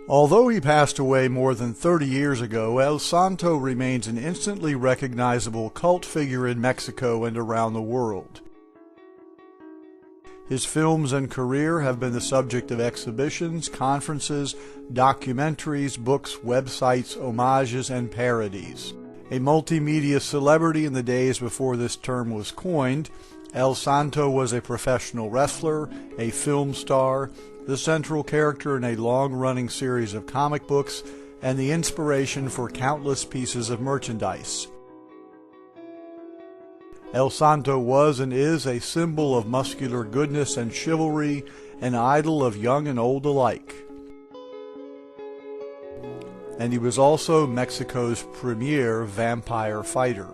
Although he passed away more than 30 years ago, El Santo remains an instantly recognizable cult figure in Mexico and around the world. His films and career have been the subject of exhibitions, conferences, documentaries, books, websites, homages, and parodies. A multimedia celebrity in the days before this term was coined, El Santo was a professional wrestler, a film star, the central character in a long-running series of comic books, and the inspiration for countless pieces of merchandise. El Santo was and is a symbol of muscular goodness and chivalry, an idol of young and old alike. And he was also Mexico's premier vampire fighter.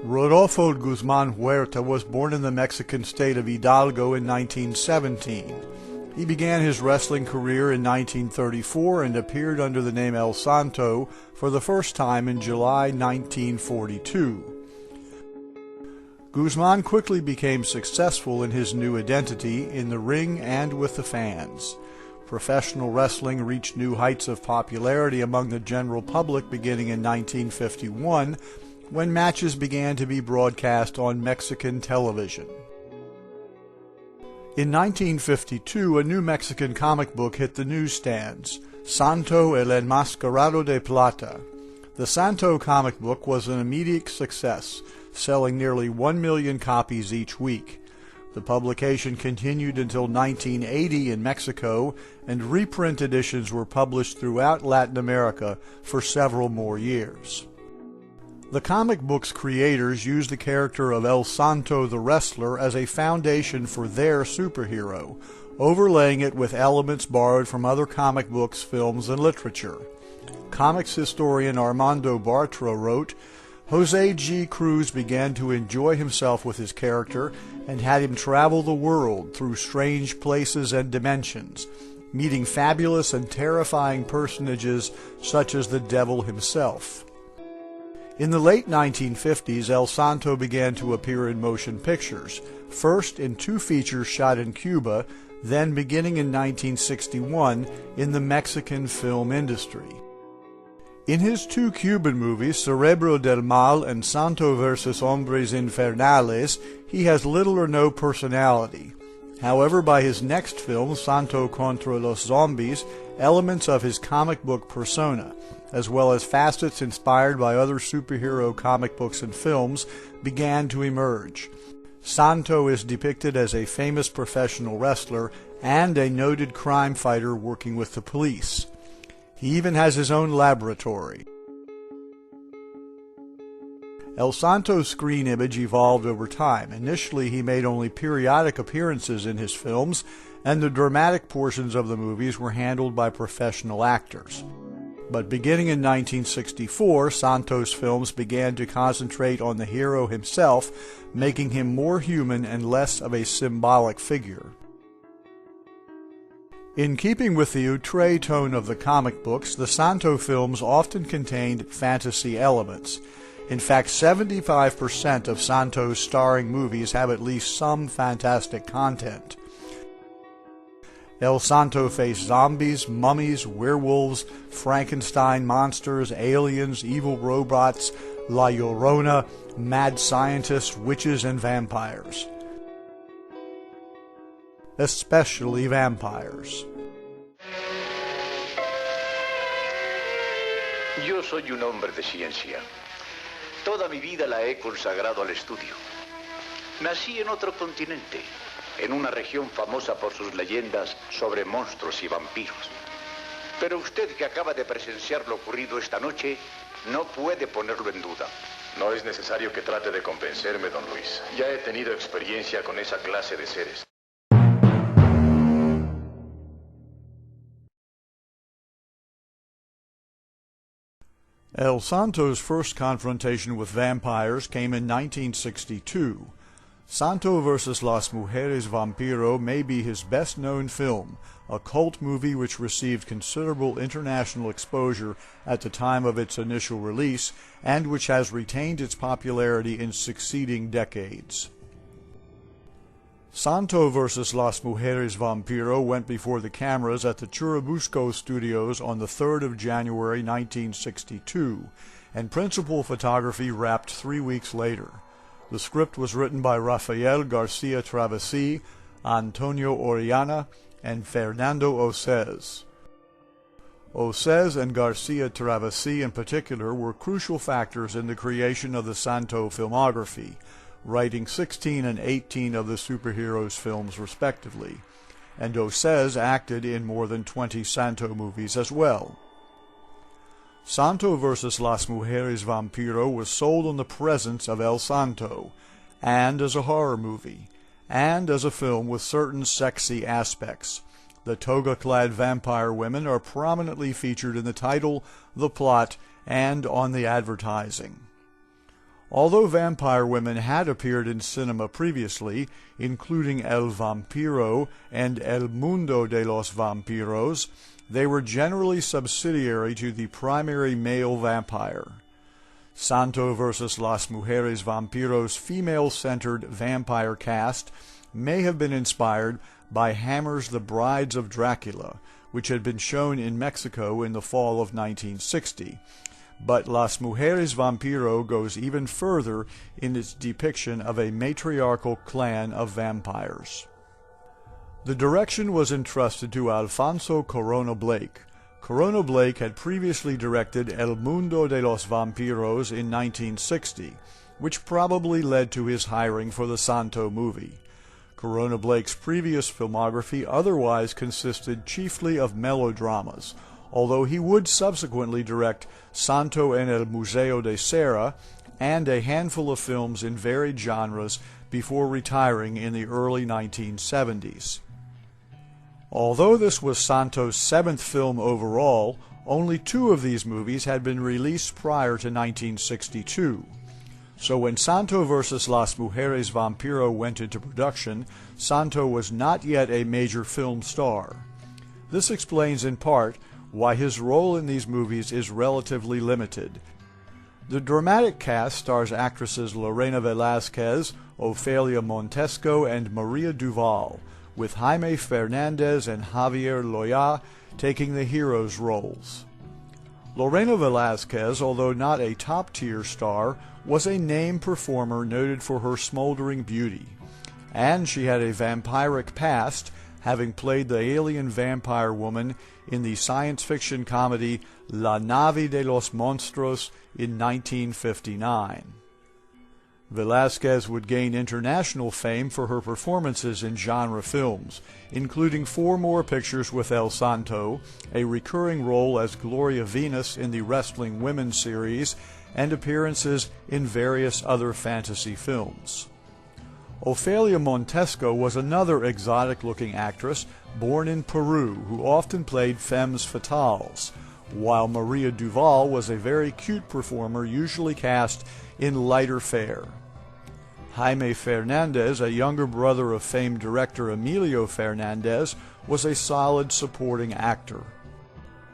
Rudolfo Guzman Huerta was born in the Mexican state of Hidalgo in 1917. He began his wrestling career in 1934 and appeared under the name El Santo for the first time in July 1942. Guzman quickly became successful in his new identity in the ring and with the fans. Professional wrestling reached new heights of popularity among the general public beginning in 1951, when matches began to be broadcast on Mexican television. In 1952, a new Mexican comic book hit the newsstands, Santo el Enmascarado de Plata. The Santo comic book was an immediate success, selling nearly 1 million copies each week. The publication continued until 1980 in Mexico, and reprint editions were published throughout Latin America for several more years. The comic book's creators used the character of El Santo the wrestler as a foundation for their superhero, overlaying it with elements borrowed from other comic books, films, and literature. Comics historian Armando Bartra wrote, Jose G. Cruz began to enjoy himself with his character and had him travel the world through strange places and dimensions, meeting fabulous and terrifying personages such as the devil himself. In the late 1950s, El Santo began to appear in motion pictures, first in 2 features shot in Cuba, then beginning in 1961 in the Mexican film industry. In his 2 Cuban movies, Cerebro del Mal and Santo vs. Hombres Infernales, he has little or no personality. However, by his next film, Santo contra los Zombies, elements of his comic book persona, as well as facets inspired by other superhero comic books and films, began to emerge. Santo is depicted as a famous professional wrestler and a noted crime fighter working with the police. He even has his own laboratory. El Santo's screen image evolved over time. Initially, he made only periodic appearances in his films, and the dramatic portions of the movies were handled by professional actors. But beginning in 1964, Santo's films began to concentrate on the hero himself, making him more human and less of a symbolic figure. In keeping with the outre tone of the comic books, the Santo films often contained fantasy elements. In fact, 75% of Santo's starring movies have at least some fantastic content. El Santo faced zombies, mummies, werewolves, Frankenstein monsters, aliens, evil robots, La Llorona, mad scientists, witches, and vampires. Especially vampires. Yo soy un hombre de ciencia. Toda mi vida la he consagrado al estudio. Nací en otro continente, en una región famosa por sus leyendas sobre monstruos y vampiros. Pero usted, que acaba de presenciar lo ocurrido esta noche, no puede ponerlo en duda. No es necesario que trate de convencerme, don Luis. Ya he tenido experiencia con esa clase de seres. El Santo's first confrontation with vampires came in 1962. Santo vs. las Mujeres Vampiro may be his best-known film, a cult movie which received considerable international exposure at the time of its initial release and which has retained its popularity in succeeding decades. Santo vs. Las Mujeres Vampiro went before the cameras at the Churubusco Studios on the 3rd of January 1962, and principal photography wrapped 3 weeks later. The script was written by Rafael Garcia Travesi, Antonio Oriana, and Fernando Ocez. Ocez and Garcia Travesi in particular were crucial factors in the creation of the Santo filmography, writing 16 and 18 of the superheroes films respectively, and Ocez acted in more than 20 Santo movies as well. Santo vs. Las Mujeres Vampiro was sold on the presence of El Santo, and as a horror movie, and as a film with certain sexy aspects. The toga-clad vampire women are prominently featured in the title, the plot, and on the advertising. Although vampire women had appeared in cinema previously, including El Vampiro and El Mundo de los Vampiros, they were generally subsidiary to the primary male vampire. Santo vs. Las Mujeres Vampiro's female-centered vampire cast may have been inspired by Hammer's The Brides of Dracula, which had been shown in Mexico in the fall of 1960. But Las Mujeres Vampiro goes even further in its depiction of a matriarchal clan of vampires. The direction was entrusted to Alfonso Corona Blake. Corona Blake had previously directed El Mundo de los Vampiros in 1960, which probably led to his hiring for the Santo movie. Corona Blake's previous filmography otherwise consisted chiefly of melodramas, although he would subsequently direct Santo en el Museo de Cera and a handful of films in varied genres before retiring in the early 1970s. Although this was Santo's 7th film overall, only 2 of these movies had been released prior to 1962. So when Santo vs. Las Mujeres Vampiro went into production, Santo was not yet a major film star. This explains in part why his role in these movies is relatively limited. The dramatic cast stars actresses Lorena Velazquez, Ofelia Montesco, and Maria Duval, with Jaime Fernandez and Javier Loya taking the heroes' roles. Lorena Velasquez, although not a top-tier star, was a name performer noted for her smoldering beauty, and she had a vampiric past, having played the alien vampire woman in the science fiction comedy La Nave de los Monstruos in 1959. Velasquez would gain international fame for her performances in genre films, including 4 more pictures with El Santo, a recurring role as Gloria Venus in the Wrestling Women series, and appearances in various other fantasy films. Ofelia Montesco was another exotic-looking actress born in Peru who often played femmes fatales, while Maria Duval was a very cute performer usually cast in lighter fare. Jaime Fernandez, a younger brother of famed director Emilio Fernandez, was a solid supporting actor.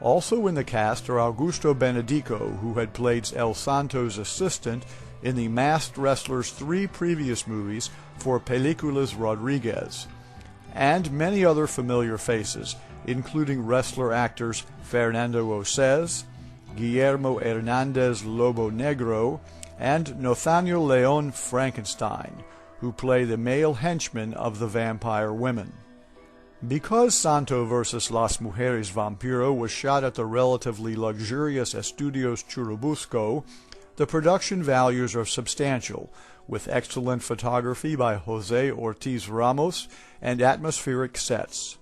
Also in the cast are Augusto Benedico, who had played El Santo's assistant in the Masked Wrestler's 3 previous movies for Películas Rodriguez, and many other familiar faces, including wrestler actors Fernando Ocez, Guillermo Hernandez Lobo Negro, and Nathaniel Leon Frankenstein, who play the male henchmen of the vampire women. Because Santo vs. Las Mujeres Vampiro was shot at the relatively luxurious Estudios Churubusco, the production values are substantial, with excellent photography by Jose Ortiz Ramos and atmospheric sets.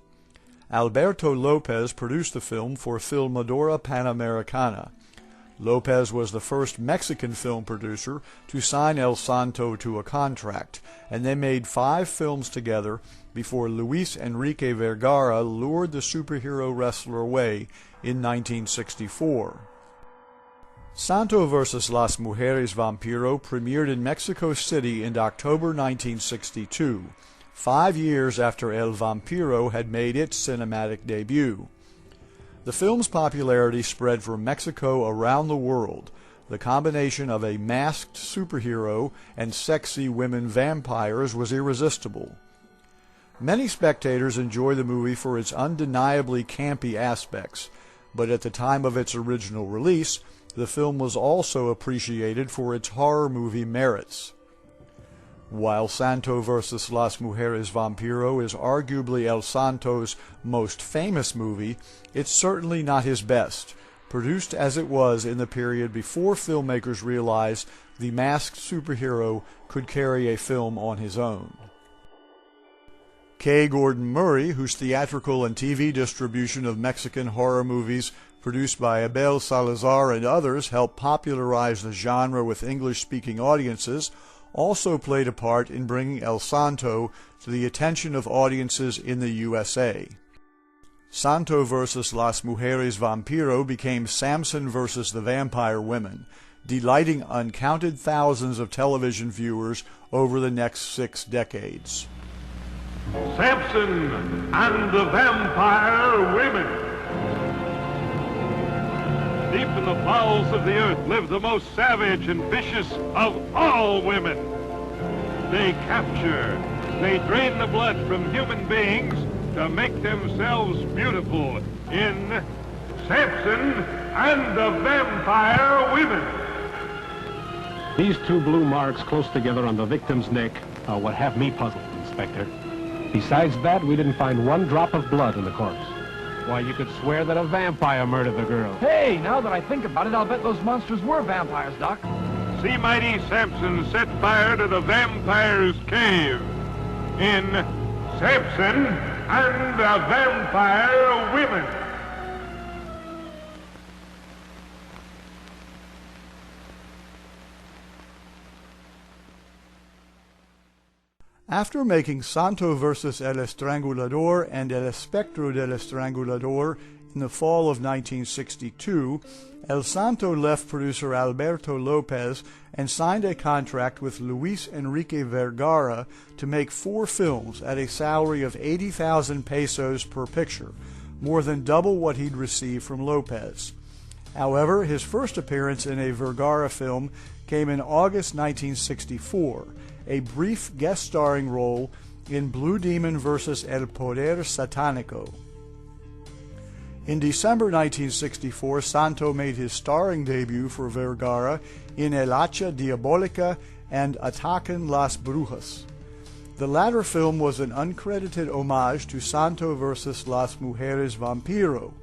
Alberto Lopez produced the film for Filmadora Panamericana. Lopez was the first Mexican film producer to sign El Santo to a contract, and they made 5 films together before Luis Enrique Vergara lured the superhero wrestler away in 1964. Santo vs. Las Mujeres Vampiro premiered in Mexico City in October 1962, 5 years after El Vampiro had made its cinematic debut. The film's popularity spread from Mexico around the world. The combination of a masked superhero and sexy women vampires was irresistible. Many spectators enjoy the movie for its undeniably campy aspects, but at the time of its original release, the film was also appreciated for its horror movie merits. While Santo vs. Las Mujeres Vampiro is arguably El Santo's most famous movie, it's certainly not his best, produced as it was in the period before filmmakers realized the masked superhero could carry a film on his own. K. Gordon Murray, whose theatrical and TV distribution of Mexican horror movies produced by Abel Salazar and others helped popularize the genre with English-speaking audiences, also played a part in bringing El Santo to the attention of audiences in the USA. Santo vs. Las Mujeres Vampiro became Samson vs. the Vampire Women, delighting uncounted thousands of television viewers over the next 6 decades. Samson and the Vampire Women. Deep in the bowels of the earth live the most savage and vicious of all women. They capture, they drain the blood from human beings to make themselves beautiful in Samson and the Vampire Women. These 2 blue marks close together on the victim's neck are what have me puzzled, Inspector. Besides that, we didn't find 1 drop of blood in the corpse. Why, you could swear that a vampire murdered the girl. Hey, now that I think about it, I'll bet those monsters were vampires, Doc. See mighty Samson set fire to the vampire's cave in Samson and the Vampire Women. After making Santo vs. El Estrangulador and El Espectro del Estrangulador in the fall of 1962, El Santo left producer Alberto Lopez and signed a contract with Luis Enrique Vergara to make 4 films at a salary of 80,000 pesos per picture, more than double what he'd received from Lopez. However, his first appearance in a Vergara film came in August 1964, a brief guest starring role in Blue Demon vs. El Poder Satánico. In December 1964, Santo made his starring debut for Vergara in El Hacha Diabólica and Atacan las Brujas. The latter film was an uncredited homage to Santo vs. Las Mujeres Vampiro.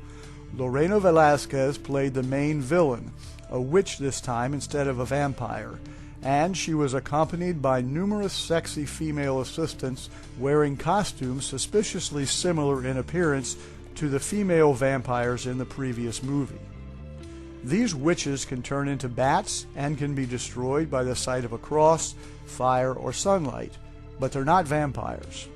Lorena Velazquez played the main villain, a witch this time instead of a vampire, and she was accompanied by numerous sexy female assistants wearing costumes suspiciously similar in appearance to the female vampires in the previous movie. These witches can turn into bats and can be destroyed by the sight of a cross, fire, or sunlight, but they're not vampires.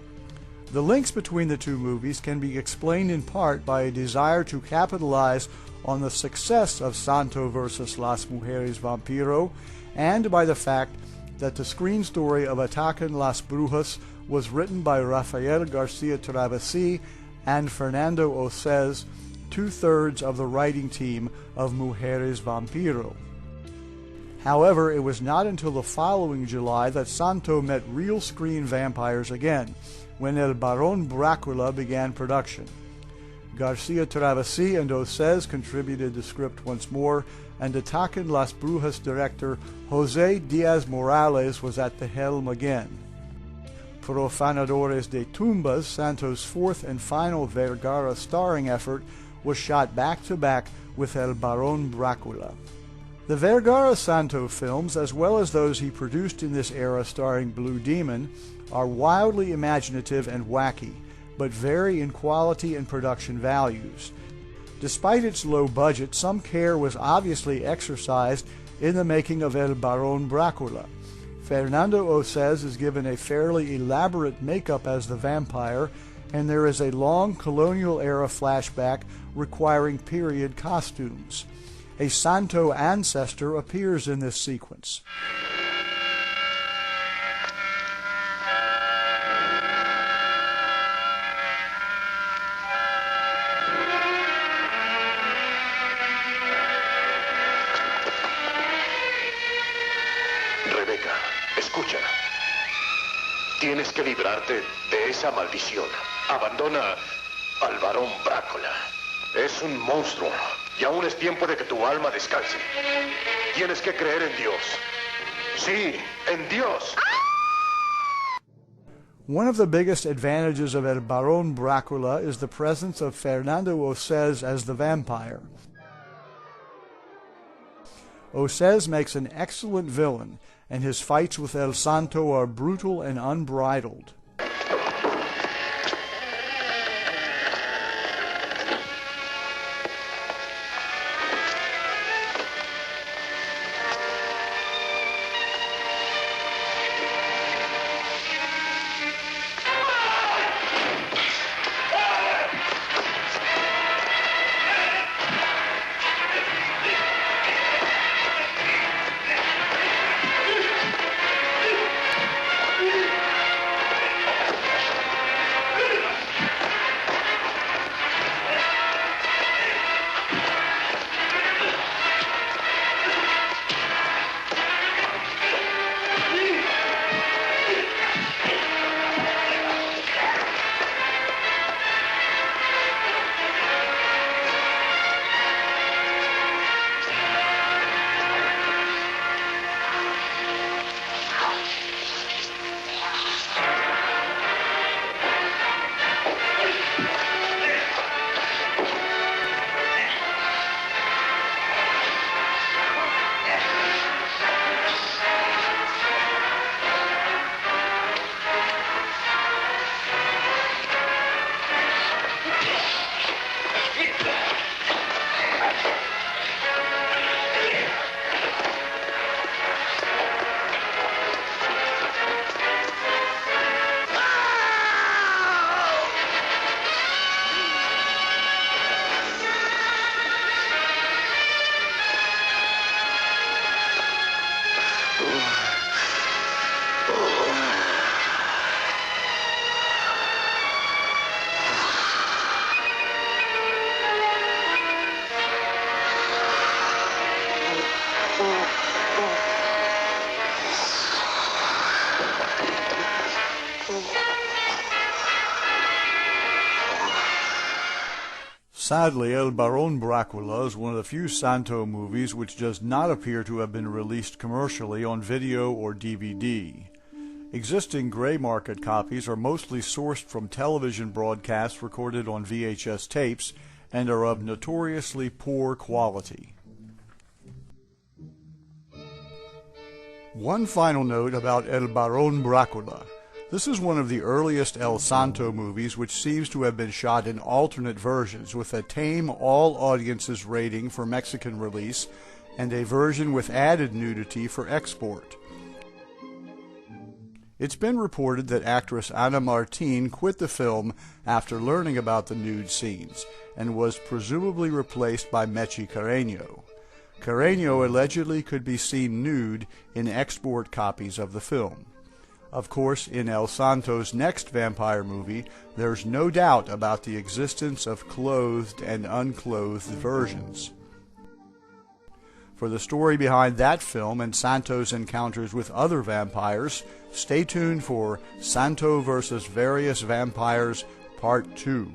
The links between the 2 movies can be explained in part by a desire to capitalize on the success of Santo vs. Las Mujeres Vampiro, and by the fact that the screen story of Atacan las Brujas was written by Rafael Garcia Travasi and Fernando Ocez, 2/3 of the writing team of Mujeres Vampiro. However, it was not until the following July that Santo met real screen vampires again, when El Barón Brákola began production. Garcia Travasi and Ocez contributed the script once more, and Atacan las Brujas director José Díaz Morales was at the helm again. Profanadores de Tumbas, Santo's 4th and final Vergara starring effort, was shot back-to-back with El Barón Brákola. The Vergara Santo films, as well as those he produced in this era starring Blue Demon, are wildly imaginative and wacky, but vary in quality and production values. Despite its low budget, some care was obviously exercised in the making of El Barón Brákola. Fernando Ocez is given a fairly elaborate makeup as the vampire, and there is a long colonial-era flashback requiring period costumes. A Santo ancestor appears in this sequence. Tienes que librarte de esa maldición. Abandona al Barón Brákola. Es un monstruo y aún es tiempo de que tu alma descanse. Tienes que creer en Dios. Sí, en Dios. One of the biggest advantages of El Barón Brákola is the presence of Fernando Ocez as the vampire. Ocez makes an excellent villain, and his fights with El Santo are brutal and unbridled. Sadly, El Barón Brákola is one of the few Santo movies which does not appear to have been released commercially on video or DVD. Existing gray market copies are mostly sourced from television broadcasts recorded on VHS tapes and are of notoriously poor quality. One final note about El Barón Brákola. This is one of the earliest El Santo movies which seems to have been shot in alternate versions with a tame all audiences rating for Mexican release and a version with added nudity for export. It's been reported that actress Ana Martín quit the film after learning about the nude scenes and was presumably replaced by Mechi Carreño. Carreño allegedly could be seen nude in export copies of the film. Of course, in El Santo's next vampire movie, there's no doubt about the existence of clothed and unclothed versions. For the story behind that film and Santo's encounters with other vampires, stay tuned for Santo vs. Various Vampires Part 2.